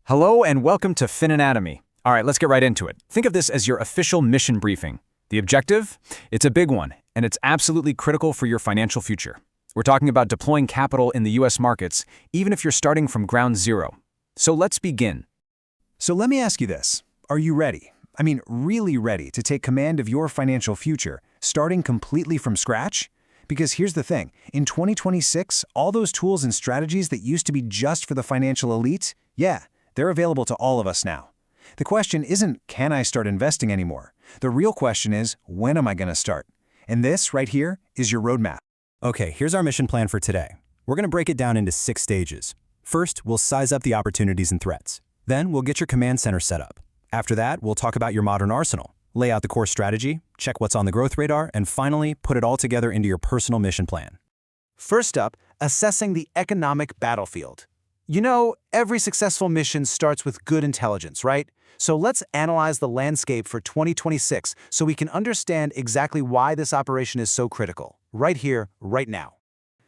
Hello and welcome to FinAnatomy. All right, let's get right into it. Think of this as your official mission briefing. The objective? It's a big one, and it's absolutely critical for your financial future. We're talking about deploying capital in the US markets, even if you're starting from ground zero. So let's begin. So let me ask you this. Are you ready? I mean, really ready to take command of your financial future, starting completely from scratch? Because here's the thing. In 2026, all those tools and strategies that used to be just for the financial elite, they're available to all of us now. The question isn't, can I start investing anymore? The real question is, when am I going to start? And this right here is your roadmap. Okay, here's our mission plan for today. We're going to break it down into 6 stages. First, we'll size up the opportunities and threats. Then, we'll get your command center set up. After that, we'll talk about your modern arsenal, lay out the core strategy, check what's on the growth radar, and finally, put it all together into your personal mission plan. First up, assessing the economic battlefield. You know, every successful mission starts with good intelligence, right? So let's analyze the landscape for 2026 so we can understand exactly why this operation is so critical, right here, right now.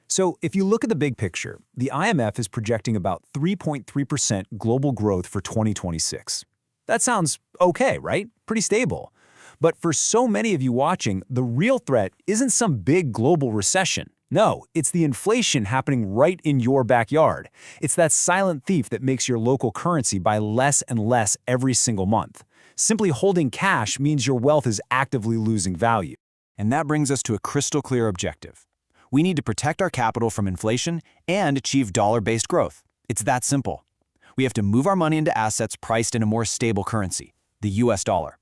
So, if you look at the big picture, the IMF is projecting about 3.3% global growth for 2026. That sounds okay, right? Pretty stable. But for so many of you watching, the real threat isn't some big global recession. No, it's the inflation happening right in your backyard. It's that silent thief that makes your local currency buy less and less every single month. Simply holding cash means your wealth is actively losing value. And that brings us to a crystal clear objective. We need to protect our capital from inflation and achieve dollar-based growth. It's that simple. We have to move our money into assets priced in a more stable currency, the US dollar.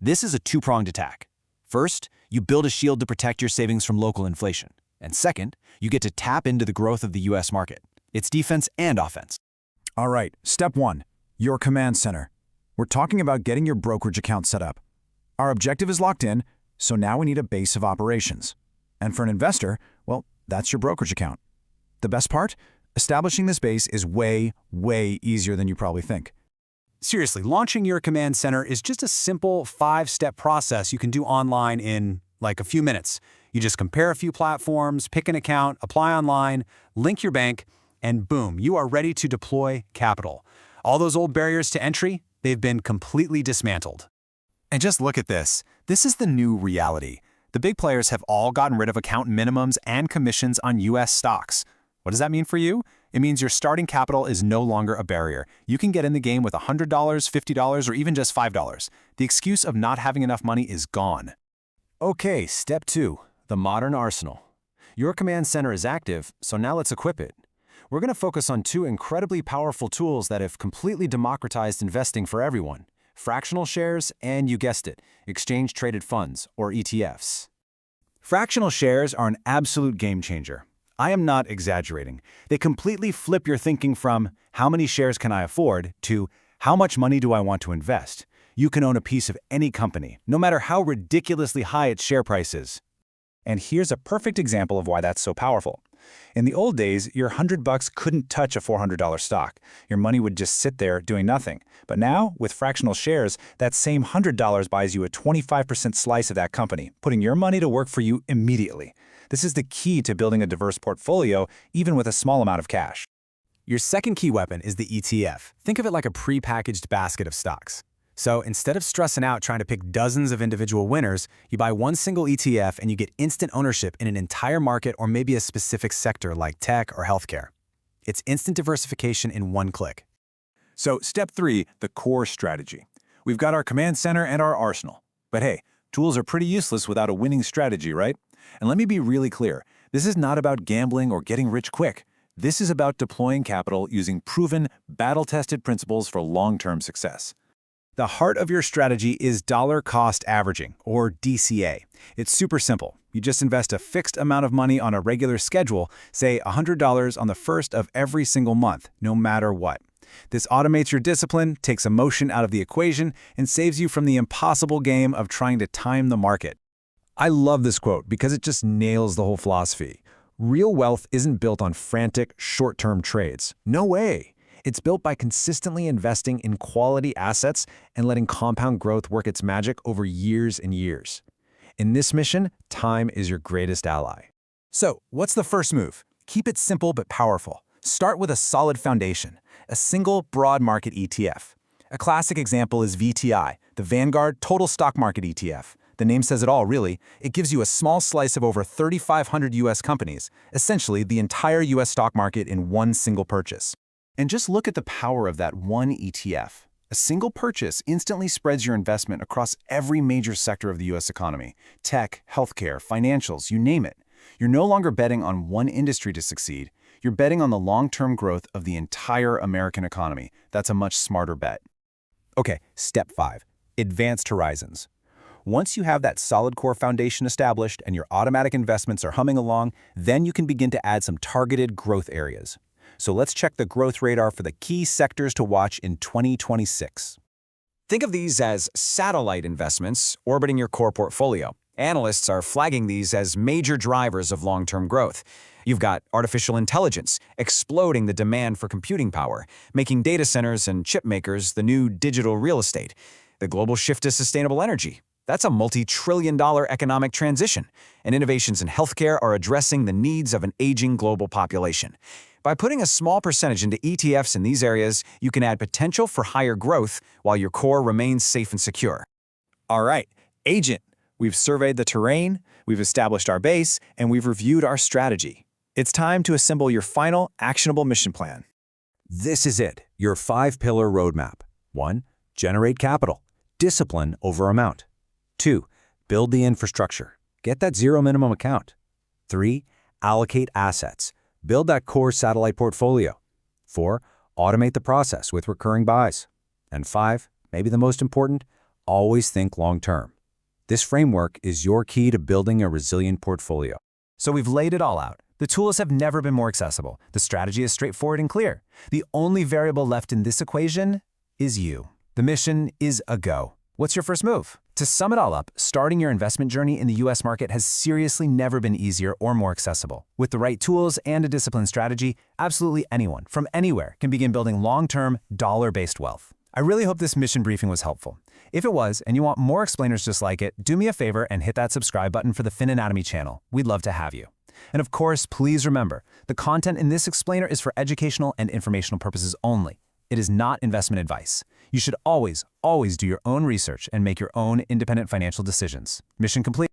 This is a two-pronged attack. First, you build a shield to protect your savings from local inflation. And second, you get to tap into the growth of the US market. It's defense and offense. All right, step 1, your command center. We're talking about getting your brokerage account set up. Our objective is locked in, so now we need a base of operations. And for an investor, well, that's your brokerage account. The best part? Establishing this base is way easier than you probably think. Seriously, launching your command center is just a simple 5-step process you can do online in like a few minutes. You just compare a few platforms, pick an account, apply online, link your bank, and boom, you are ready to deploy capital. All those old barriers to entry, they've been completely dismantled. And just look at this. This is the new reality. The big players have all gotten rid of account minimums and commissions on US stocks. What does that mean for you? It means your starting capital is no longer a barrier. You can get in the game with $100, $50, or even just $5. The excuse of not having enough money is gone. Okay, step 2. The modern arsenal. Your command center is active, so now let's equip it. We're going to focus on 2 incredibly powerful tools that have completely democratized investing for everyone: fractional shares and, you guessed it, exchange-traded funds, or ETFs. Fractional shares are an absolute game changer. I am not exaggerating. They completely flip your thinking from how many shares can I afford to how much money do I want to invest. You can own a piece of any company, no matter how ridiculously high its share price is. And here's a perfect example of why that's so powerful. In the old days, your $100 couldn't touch a $400 stock. Your money would just sit there doing nothing. But now, with fractional shares, that same $100 buys you a 25% slice of that company, putting your money to work for you immediately. This is the key to building a diverse portfolio, even with a small amount of cash. Your second key weapon is the ETF. Think of it like a pre-packaged basket of stocks. So instead of stressing out trying to pick dozens of individual winners, you buy one single ETF and you get instant ownership in an entire market or maybe a specific sector like tech or healthcare. It's instant diversification in one click. So step 3, the core strategy. We've got our command center and our arsenal. But hey, tools are pretty useless without a winning strategy, right? And let me be really clear. This is not about gambling or getting rich quick. This is about deploying capital using proven, battle-tested principles for long-term success. The heart of your strategy is dollar cost averaging, or DCA. It's super simple. You just invest a fixed amount of money on a regular schedule, say $100 on the first of every single month, no matter what. This automates your discipline, takes emotion out of the equation, and saves you from the impossible game of trying to time the market. I love this quote because it just nails the whole philosophy. Real wealth isn't built on frantic, short-term trades. No way. It's built by consistently investing in quality assets and letting compound growth work its magic over years and years. In this mission, time is your greatest ally. So, what's the first move? Keep it simple but powerful. Start with a solid foundation. a single broad market ETF. A classic example is VTI, the Vanguard Total Stock Market ETF. The name says it all, really. It gives you a small slice of over 3,500 U.S. companies, essentially the entire U.S. stock market in one single purchase. And just look at the power of that one ETF. A single purchase instantly spreads your investment across every major sector of the U.S. economy: tech, healthcare, financials, you name it. You're no longer betting on one industry to succeed. You're betting on the long-term growth of the entire American economy. That's a much smarter bet. Okay, step 5. Advanced horizons. Once you have that solid core foundation established and your automatic investments are humming along, then you can begin to add some targeted growth areas. So let's check the growth radar for the key sectors to watch in 2026. Think of these as satellite investments orbiting your core portfolio. Analysts are flagging these as major drivers of long-term growth. You've got artificial intelligence exploding the demand for computing power, making data centers and chip makers the new digital real estate. The global shift to sustainable energy. That's a multi-trillion-dollar economic transition, and innovations in healthcare are addressing the needs of an aging global population. By putting a small percentage into ETFs in these areas, you can add potential for higher growth while your core remains safe and secure. All right, agent. We've surveyed the terrain, we've established our base, and we've reviewed our strategy. It's time to assemble your final actionable mission plan. This is it, your 5-pillar roadmap. 1. Generate capital. Discipline over amount. 2. Build the infrastructure. Get that zero minimum account. 3. Allocate assets. Build that core satellite portfolio. 4. Automate the process with recurring buys. And 5, maybe the most important, always think long-term. This framework is your key to building a resilient portfolio. So we've laid it all out. The tools have never been more accessible. The strategy is straightforward and clear. The only variable left in this equation is you. The mission is a go. What's your first move? To sum it all up, starting your investment journey in the U.S. market has seriously never been easier or more accessible. With the right tools and a disciplined strategy, absolutely anyone, from anywhere, can begin building long-term, dollar-based wealth. I really hope this mission briefing was helpful. If it was, and you want more explainers just like it, do me a favor and hit that subscribe button for the FinAnatomy channel. We'd love to have you. And of course, please remember, the content in this explainer is for educational and informational purposes only. It is not investment advice. You should always do your own research and make your own independent financial decisions. Mission complete.